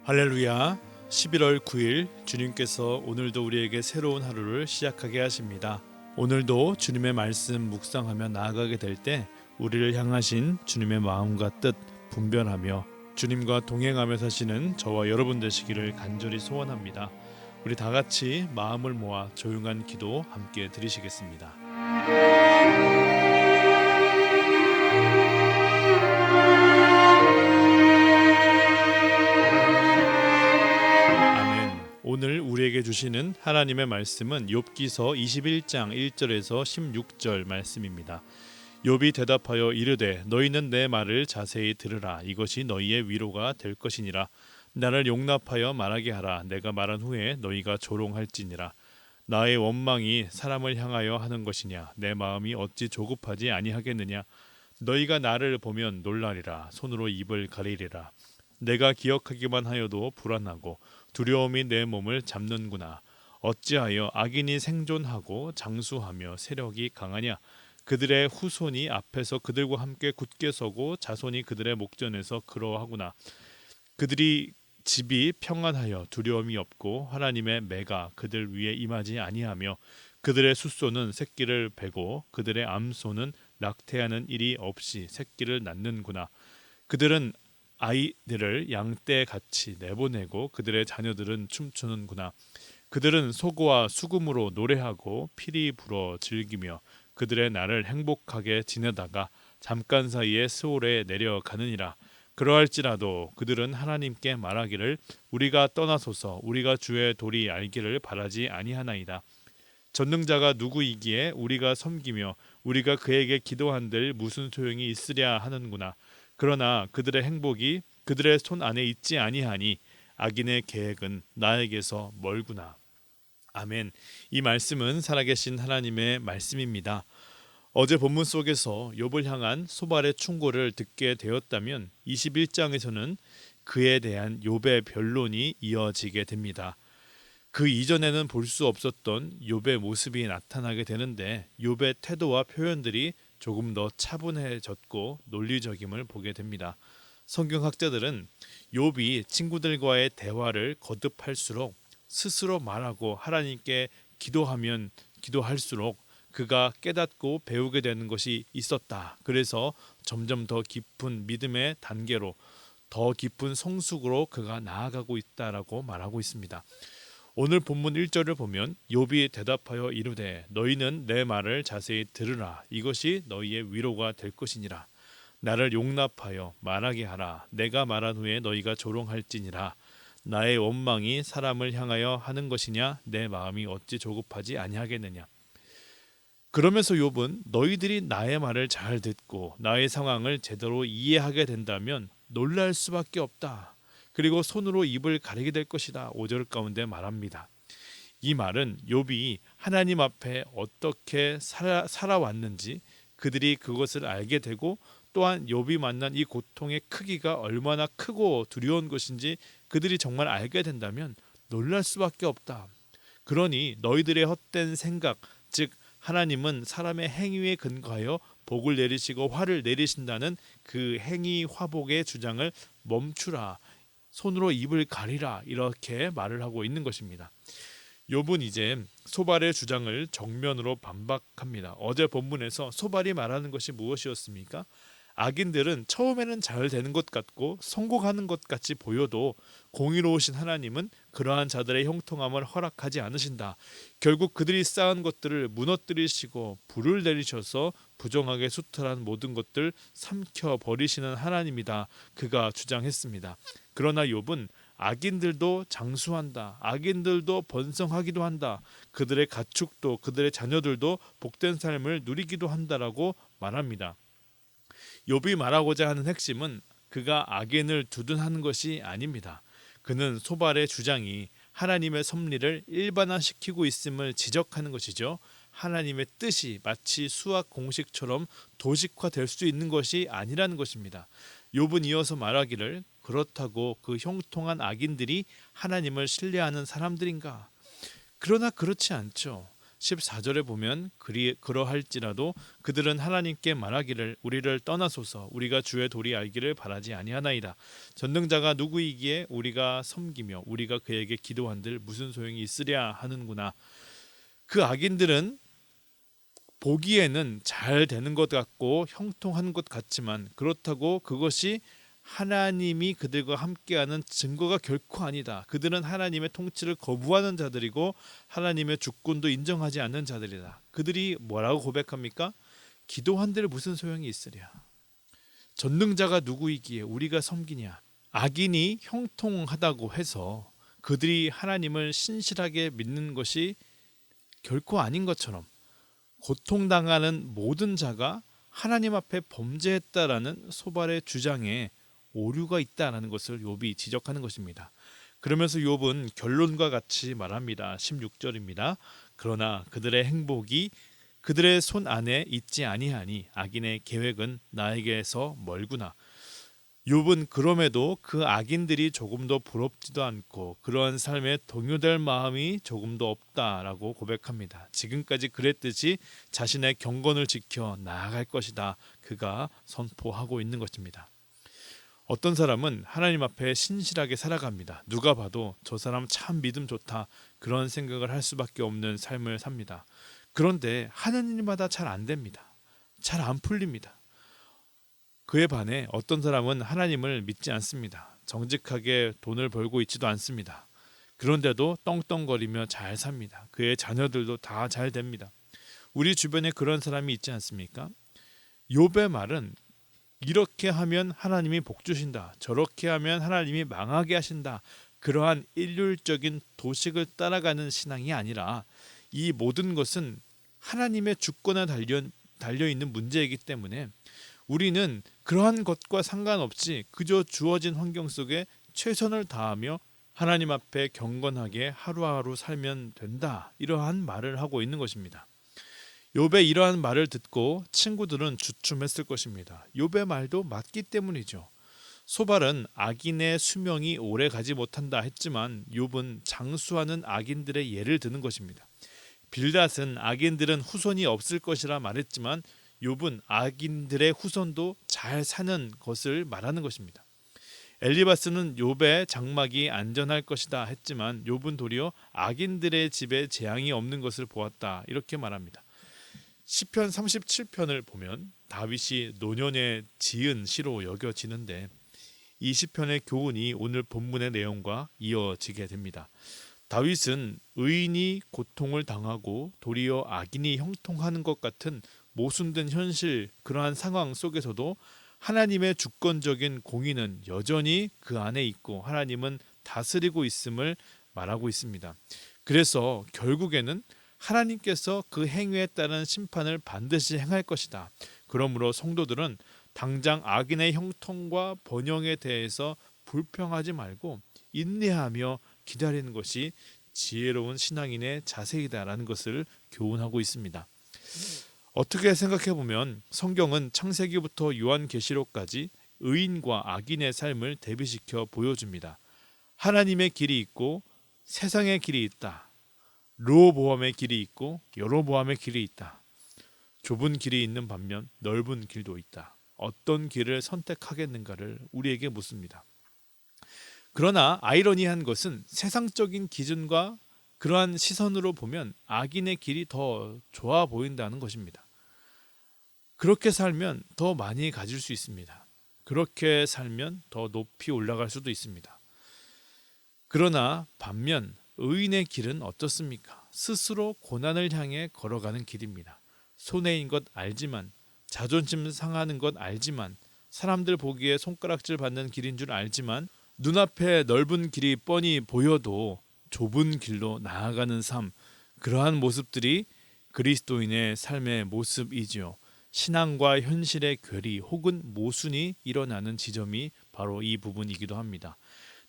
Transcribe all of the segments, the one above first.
할렐루야. 11월 9일 주님께서 오늘도 우리에게 새로운 하루를 시작하게 하십니다. 오늘도 주님의 말씀 묵상하며 나아가게 될 때 우리를 향하신 주님의 마음과 뜻 분별하며 주님과 동행하며 사시는 저와 여러분 되시기를 간절히 소원합니다. 우리 다 같이 마음을 모아 조용한 기도 함께 드리시겠습니다. 아멘. 오늘 우리에게 주시는 하나님의 말씀은 욥기서 21장 1절에서 16절 말씀입니다. 욥이 대답하여 이르되 너희는 내 말을 자세히 들으라. 이것이 너희의 위로가 될 것이니라. 나를 용납하여 말하게 하라. 내가 말한 후에 너희가 조롱할지니라. 나의 원망이 사람을 향하여 하는 것이냐. 내 마음이 어찌 조급하지 아니하겠느냐. 너희가 나를 보면 놀라리라. 손으로 입을 가리리라. 내가 기억하기만 하여도 불안하고 두려움이 내 몸을 잡는구나. 어찌하여 악인이 생존하고 장수하며 세력이 강하냐. 그들의 후손이 앞에서 그들과 함께 굳게 서고 자손이 그들의 목전에서 그러하구나. 그들이 집이 평안하여 두려움이 없고 하나님의 매가 그들 위에 임하지 아니하며 그들의 숫소는 새끼를 베고 그들의 암소는 낙태하는 일이 없이 새끼를 낳는구나. 그들은 아이들을 양떼같이 내보내고 그들의 자녀들은 춤추는구나. 그들은 소고와 수금으로 노래하고 피리 불어 즐기며 그들의 날을 행복하게 지내다가 잠깐 사이에 스올에 내려가느니라. 그러할지라도 그들은 하나님께 말하기를 우리가 떠나소서. 우리가 주의 도리 알기를 바라지 아니하나이다. 전능자가 누구이기에 우리가 섬기며 우리가 그에게 기도한들 무슨 소용이 있으랴 하는구나. 그러나 그들의 행복이 그들의 손 안에 있지 아니하니 악인의 계획은 나에게서 멀구나. 아멘. 이 말씀은 살아계신 하나님의 말씀입니다. 어제 본문 속에서 욥을 향한 소발의 충고를 듣게 되었다면 21장에서는 그에 대한 욥의 변론이 이어지게 됩니다. 그 이전에는 볼 수 없었던 욥의 모습이 나타나게 되는데 욥의 태도와 표현들이 조금 더 차분해졌고 논리적임을 보게 됩니다. 성경학자들은 욥이 친구들과의 대화를 거듭할수록 스스로 말하고 하나님께 기도하면 기도할수록 그가 깨닫고 배우게 되는 것이 있었다. 그래서 점점 더 깊은 믿음의 단계로 더 깊은 성숙으로 그가 나아가고 있다라고 말하고 있습니다. 오늘 본문 1절을 보면 욥이 대답하여 이르되 너희는 내 말을 자세히 들으라. 이것이 너희의 위로가 될 것이니라. 나를 용납하여 말하게 하라. 내가 말한 후에 너희가 조롱할지니라. 나의 원망이 사람을 향하여 하는 것이냐. 내 마음이 어찌 조급하지 아니하겠느냐. 그러면서 욥은 너희들이 나의 말을 잘 듣고 나의 상황을 제대로 이해하게 된다면 놀랄 수밖에 없다. 그리고 손으로 입을 가리게 될 것이다. 5절 가운데 말합니다. 이 말은 욥이 하나님 앞에 어떻게 살아왔는지 그들이 그것을 알게 되고 또한 욥이 만난 이 고통의 크기가 얼마나 크고 두려운 것인지 그들이 정말 알게 된다면 놀랄 수밖에 없다. 그러니 너희들의 헛된 생각, 즉 하나님은 사람의 행위에 근거하여 복을 내리시고 화를 내리신다는 그 행위 화복의 주장을 멈추라. 손으로 입을 가리라. 이렇게 말을 하고 있는 것입니다. 욥은 이제 소발의 주장을 정면으로 반박합니다. 어제 본문에서 소발이 말하는 것이 무엇이었습니까? 악인들은 처음에는 잘 되는 것 같고 성공하는 것 같이 보여도 공의로우신 하나님은 그러한 자들의 형통함을 허락하지 않으신다. 결국 그들이 쌓은 것들을 무너뜨리시고 불을 내리셔서 부정하게 수탈한 모든 것들 삼켜버리시는 하나님이다. 그가 주장했습니다. 그러나 욥은 악인들도 장수한다. 악인들도 번성하기도 한다. 그들의 가축도 그들의 자녀들도 복된 삶을 누리기도 한다라고 말합니다. 욥이 말하고자 하는 핵심은 그가 악인을 두둔하는 것이 아닙니다. 그는 소발의 주장이 하나님의 섭리를 일반화시키고 있음을 지적하는 것이죠. 하나님의 뜻이 마치 수학 공식처럼 도식화될 수 있는 것이 아니라는 것입니다. 욥은 이어서 말하기를 그렇다고 그 형통한 악인들이 하나님을 신뢰하는 사람들인가? 그러나 그렇지 않죠. 14절에 보면 그러할지라도 그들은 하나님께 말하기를 우리를 떠나소서 우리가 주의 도리 알기를 바라지 아니하나이다. 전능자가 누구이기에 우리가 섬기며 우리가 그에게 기도한들 무슨 소용이 있으랴 하는구나. 그 악인들은 보기에는 잘 되는 것 같고 형통한 것 같지만 그렇다고 그것이 하나님이 그들과 함께하는 증거가 결코 아니다. 그들은 하나님의 통치를 거부하는 자들이고 하나님의 주권도 인정하지 않는 자들이다. 그들이 뭐라고 고백합니까? 기도한들 무슨 소용이 있으랴. 전능자가 누구이기에 우리가 섬기냐. 악인이 형통하다고 해서 그들이 하나님을 신실하게 믿는 것이 결코 아닌 것처럼 고통당하는 모든 자가 하나님 앞에 범죄했다라는 소발의 주장에 오류가 있다라는 것을 욥이 지적하는 것입니다. 그러면서 욥은 결론과 같이 말합니다. 16절입니다. 그러나 그들의 행복이 그들의 손 안에 있지 아니하니 악인의 계획은 나에게서 멀구나. 욥은 그럼에도 그 악인들이 조금도 부럽지도 않고 그러한 삶에 동요될 마음이 조금도 없다라고 고백합니다. 지금까지 그랬듯이 자신의 경건을 지켜 나아갈 것이다. 그가 선포하고 있는 것입니다. 어떤 사람은 하나님 앞에 신실하게 살아갑니다. 누가 봐도 저 사람 참 믿음 좋다. 그런 생각을 할 수밖에 없는 삶을 삽니다. 그런데 하는 일마다 잘 안 됩니다. 잘 안 풀립니다. 그에 반해 어떤 사람은 하나님을 믿지 않습니다. 정직하게 돈을 벌고 있지도 않습니다. 그런데도 떵떵거리며 잘 삽니다. 그의 자녀들도 다 잘 됩니다. 우리 주변에 그런 사람이 있지 않습니까? 욥의 말은 이렇게 하면 하나님이 복 주신다. 저렇게 하면 하나님이 망하게 하신다. 그러한 일률적인 도식을 따라가는 신앙이 아니라 이 모든 것은 하나님의 주권에 달려 있는 문제이기 때문에 우리는 그러한 것과 상관없이 그저 주어진 환경 속에 최선을 다하며 하나님 앞에 경건하게 하루하루 살면 된다. 이러한 말을 하고 있는 것입니다. 욥의 이러한 말을 듣고 친구들은 주춤했을 것입니다. 욥의 말도 맞기 때문이죠. 소발은 악인의 수명이 오래 가지 못한다 했지만 욥은 장수하는 악인들의 예를 드는 것입니다. 빌닷은 악인들은 후손이 없을 것이라 말했지만 욥은 악인들의 후손도 잘 사는 것을 말하는 것입니다. 엘리바스는 욥의 장막이 안전할 것이다 했지만 욥은 도리어 악인들의 집에 재앙이 없는 것을 보았다 이렇게 말합니다. 시편 37편을 보면 다윗이 노년에 지은 시로 여겨지는데 이 시편의 교훈이 오늘 본문의 내용과 이어지게 됩니다. 다윗은 의인이 고통을 당하고 도리어 악인이 형통하는 것 같은 모순된 현실 그러한 상황 속에서도 하나님의 주권적인 공의는 여전히 그 안에 있고 하나님은 다스리고 있음을 말하고 있습니다. 그래서 결국에는 하나님께서 그 행위에 따른 심판을 반드시 행할 것이다. 그러므로 성도들은 당장 악인의 형통과 번영에 대해서 불평하지 말고 인내하며 기다리는 것이 지혜로운 신앙인의 자세이다라는 것을 교훈하고 있습니다. 어떻게 생각해 보면 성경은 창세기부터 요한계시록까지 의인과 악인의 삶을 대비시켜 보여줍니다. 하나님의 길이 있고 세상의 길이 있다. 르호보암의 길이 있고 여로보암의 길이 있다. 좁은 길이 있는 반면 넓은 길도 있다. 어떤 길을 선택하겠는가를 우리에게 묻습니다. 그러나 아이러니한 것은 세상적인 기준과 그러한 시선으로 보면 악인의 길이 더 좋아 보인다는 것입니다. 그렇게 살면 더 많이 가질 수 있습니다. 그렇게 살면 더 높이 올라갈 수도 있습니다. 그러나 반면 의인의 길은 어떻습니까? 스스로 고난을 향해 걸어가는 길입니다. 손해인 것 알지만, 자존심 상하는 것 알지만, 사람들 보기에 손가락질 받는 길인 줄 알지만 눈앞에 넓은 길이 뻔히 보여도 좁은 길로 나아가는 삶, 그러한 모습들이 그리스도인의 삶의 모습이지요. 신앙과 현실의 괴리 혹은 모순이 일어나는 지점이 바로 이 부분이기도 합니다.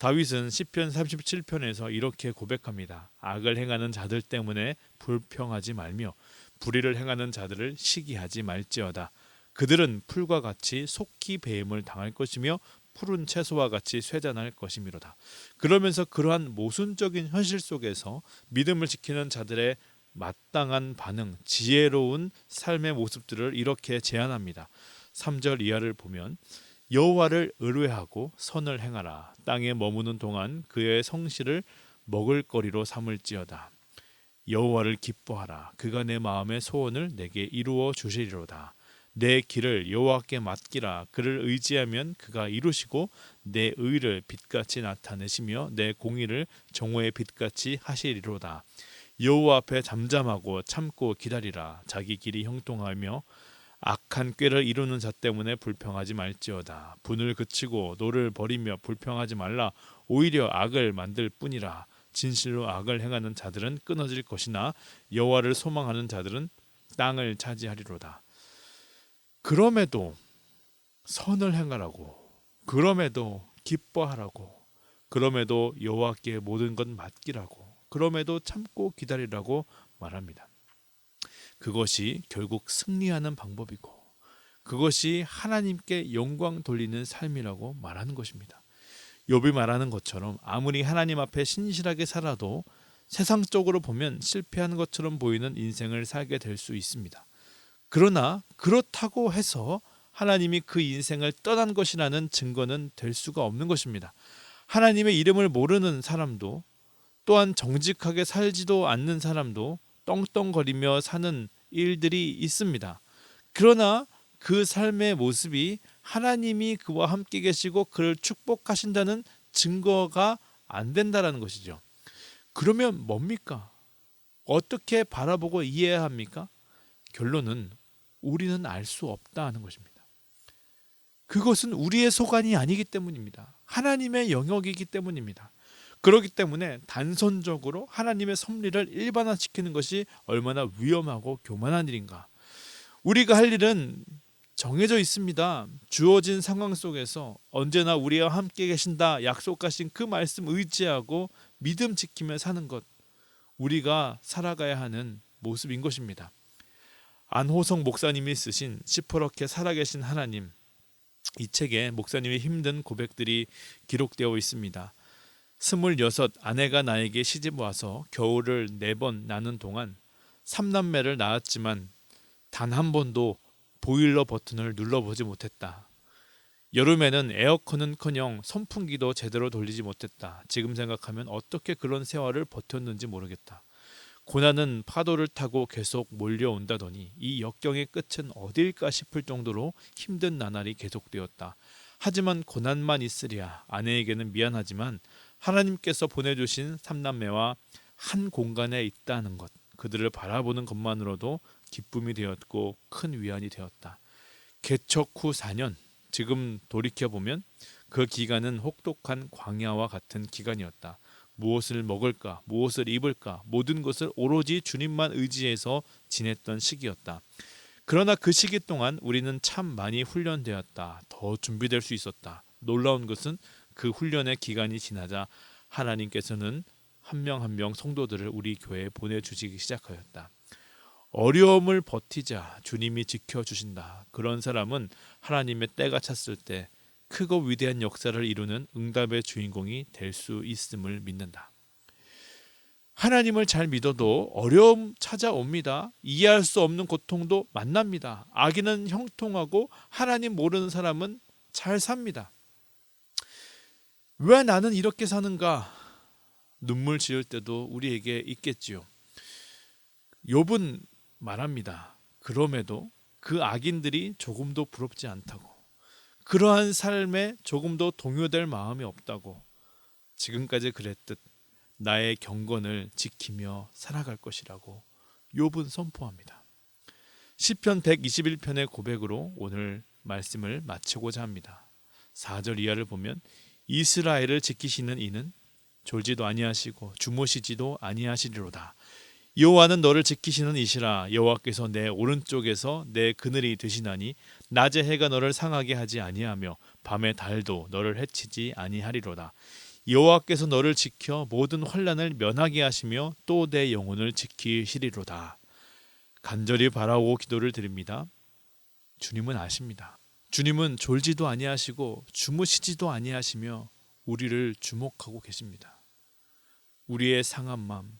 다윗은 시편 37편에서 이렇게 고백합니다. 악을 행하는 자들 때문에 불평하지 말며 불의를 행하는 자들을 시기하지 말지어다. 그들은 풀과 같이 속히 배임을 당할 것이며 푸른 채소와 같이 쇠잔할 것이미로다. 그러면서 그러한 모순적인 현실 속에서 믿음을 지키는 자들의 마땅한 반응, 지혜로운 삶의 모습들을 이렇게 제안합니다. 3절 이하를 보면 여호와를 의뢰하고 선을 행하라. 땅에 머무는 동안 그의 성실을 먹을거리로 삼을지어다. 여호와를 기뻐하라. 그가 내 마음의 소원을 내게 이루어 주시리로다. 내 길을 여호와께 맡기라. 그를 의지하면 그가 이루시고 내 의를 빛같이 나타내시며 내 공의를 정오의 빛같이 하시리로다. 여호와 앞에 잠잠하고 참고 기다리라. 자기 길이 형통하며 악한 꾀를 이루는 자 때문에 불평하지 말지어다. 분을 그치고 노를 버리며 불평하지 말라. 오히려 악을 만들 뿐이라. 진실로 악을 행하는 자들은 끊어질 것이나 여호와를 소망하는 자들은 땅을 차지하리로다. 그럼에도 선을 행하라고, 그럼에도 기뻐하라고, 그럼에도 여호와께 모든 것 맡기라고, 그럼에도 참고 기다리라고 말합니다. 그것이 결국 승리하는 방법이고 그것이 하나님께 영광 돌리는 삶이라고 말하는 것입니다. 욥이 말하는 것처럼 아무리 하나님 앞에 신실하게 살아도 세상적으로 보면 실패한 것처럼 보이는 인생을 살게 될 수 있습니다. 그러나 그렇다고 해서 하나님이 그 인생을 떠난 것이라는 증거는 될 수가 없는 것입니다. 하나님의 이름을 모르는 사람도 또한 정직하게 살지도 않는 사람도 떵떵거리며 사는 일들이 있습니다. 그러나 그 삶의 모습이 하나님이 그와 함께 계시고 그를 축복하신다는 증거가 안 된다라는 것이죠. 그러면 뭡니까? 어떻게 바라보고 이해해야 합니까? 결론은 우리는 알 수 없다 하는 것입니다. 그것은 우리의 소관이 아니기 때문입니다. 하나님의 영역이기 때문입니다. 그렇기 때문에 단선적으로 하나님의 섭리를 일반화시키는 것이 얼마나 위험하고 교만한 일인가. 우리가 할 일은 정해져 있습니다. 주어진 상황 속에서 언제나 우리와 함께 계신다 약속하신 그 말씀 의지하고 믿음 지키며 사는 것, 우리가 살아가야 하는 모습인 것입니다. 안호성 목사님이 쓰신 시퍼렇게 살아계신 하나님, 이 책에 목사님의 힘든 고백들이 기록되어 있습니다. 26 아내가 나에게 시집 와서 겨울을 4번 나는 동안 3남매를 낳았지만 단 한 번도 보일러 버튼을 눌러보지 못했다. 여름에는 에어컨은커녕 선풍기도 제대로 돌리지 못했다. 지금 생각하면 어떻게 그런 세월을 버텼는지 모르겠다. 고난은 파도를 타고 계속 몰려온다더니 이 역경의 끝은 어딜까 싶을 정도로 힘든 나날이 계속되었다. 하지만 고난만 있으랴. 아내에게는 미안하지만 하나님께서 보내주신 3남매와 한 공간에 있다는 것, 그들을 바라보는 것만으로도 기쁨이 되었고 큰 위안이 되었다. 개척 후 4년, 지금 돌이켜보면 그 기간은 혹독한 광야와 같은 기간이었다. 무엇을 먹을까, 무엇을 입을까, 모든 것을 오로지 주님만 의지해서 지냈던 시기였다. 그러나 그 시기 동안 우리는 참 많이 훈련되었다. 더 준비될 수 있었다. 놀라운 것은 그 훈련의 기간이 지나자 하나님께서는 한 명 한 명 성도들을 우리 교회에 보내주시기 시작하였다. 어려움을 버티자 주님이 지켜주신다. 그런 사람은 하나님의 때가 찼을 때 크고 위대한 역사를 이루는 응답의 주인공이 될 수 있음을 믿는다. 하나님을 잘 믿어도 어려움 찾아옵니다. 이해할 수 없는 고통도 만납니다. 악인은 형통하고 하나님 모르는 사람은 잘 삽니다. 왜 나는 이렇게 사는가? 눈물 지을 때도 우리에게 있겠지요. 욥은 말합니다. 그럼에도 그 악인들이 조금도 부럽지 않다고, 그러한 삶에 조금도 동요될 마음이 없다고, 지금까지 그랬듯 나의 경건을 지키며 살아갈 것이라고 욥은 선포합니다. 시편 121편의 고백으로 오늘 말씀을 마치고자 합니다. 4절 이하를 보면 이스라엘을 지키시는 이는 졸지도 아니하시고 주무시지도 아니하시리로다. 여호와는 너를 지키시는 이시라. 여호와께서 내 오른쪽에서 내 그늘이 되시나니 낮에 해가 너를 상하게 하지 아니하며 밤의 달도 너를 해치지 아니하리로다. 여호와께서 너를 지켜 모든 환난을 면하게 하시며 또 내 영혼을 지키시리로다. 간절히 바라고 기도를 드립니다. 주님은 아십니다. 주님은 졸지도 아니하시고 주무시지도 아니하시며 우리를 주목하고 계십니다. 우리의 상한 마음,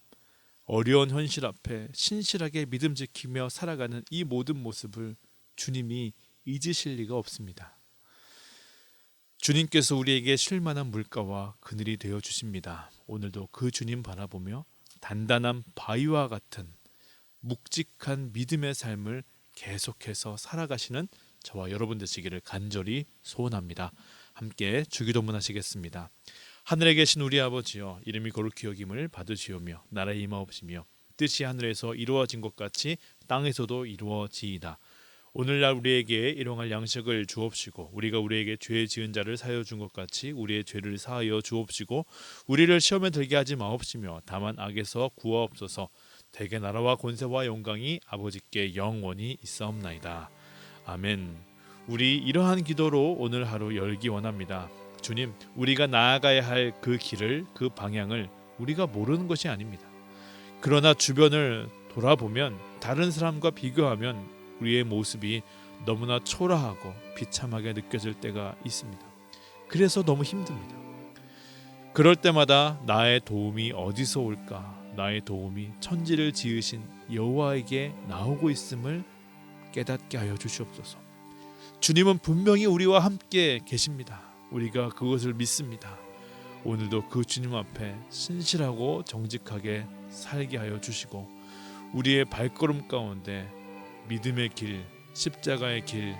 어려운 현실 앞에 신실하게 믿음 지키며 살아가는 이 모든 모습을 주님이 잊으실 리가 없습니다. 주님께서 우리에게 쉴만한 물가와 그늘이 되어 주십니다. 오늘도 그 주님 바라보며 단단한 바위와 같은 묵직한 믿음의 삶을 계속해서 살아가시는 저와 여러분 되시기를 간절히 소원합니다. 함께 주기도문 하시겠습니다. 하늘에 계신 우리 아버지여, 이름이 거룩히 여김을 받으시오며 나라의 임하옵시며 뜻이 하늘에서 이루어진 것 같이 땅에서도 이루어지이다. 오늘날 우리에게 일용할 양식을 주옵시고 우리가 우리에게 죄 지은 자를 사하여 준 것 같이 우리의 죄를 사하여 주옵시고 우리를 시험에 들게 하지 마옵시며 다만 악에서 구하옵소서. 대개 나라와 권세와 영광이 아버지께 영원히 있사옵나이다. 아멘. 우리 이러한 기도로 오늘 하루 열기 원합니다. 주님, 우리가 나아가야 할 그 길을, 그 방향을 우리가 모르는 것이 아닙니다. 그러나 주변을 돌아보면 다른 사람과 비교하면 우리의 모습이 너무나 초라하고 비참하게 느껴질 때가 있습니다. 그래서 너무 힘듭니다. 그럴 때마다 나의 도움이 어디서 올까? 나의 도움이 천지를 지으신 여호와에게 나오고 있음을 깨닫게 하여 주시옵소서. 주님은 분명히 우리와 함께 계십니다. 우리가 그것을 믿습니다. 오늘도 그 주님 앞에 신실하고 정직하게 살게 하여 주시고 우리의 발걸음 가운데 믿음의 길, 십자가의 길,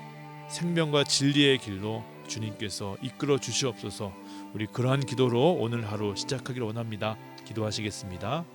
생명과 진리의 길로 주님께서 이끌어 주시옵소서. 우리 그러한 기도로 오늘 하루 시작하기를 원합니다. 기도하시겠습니다.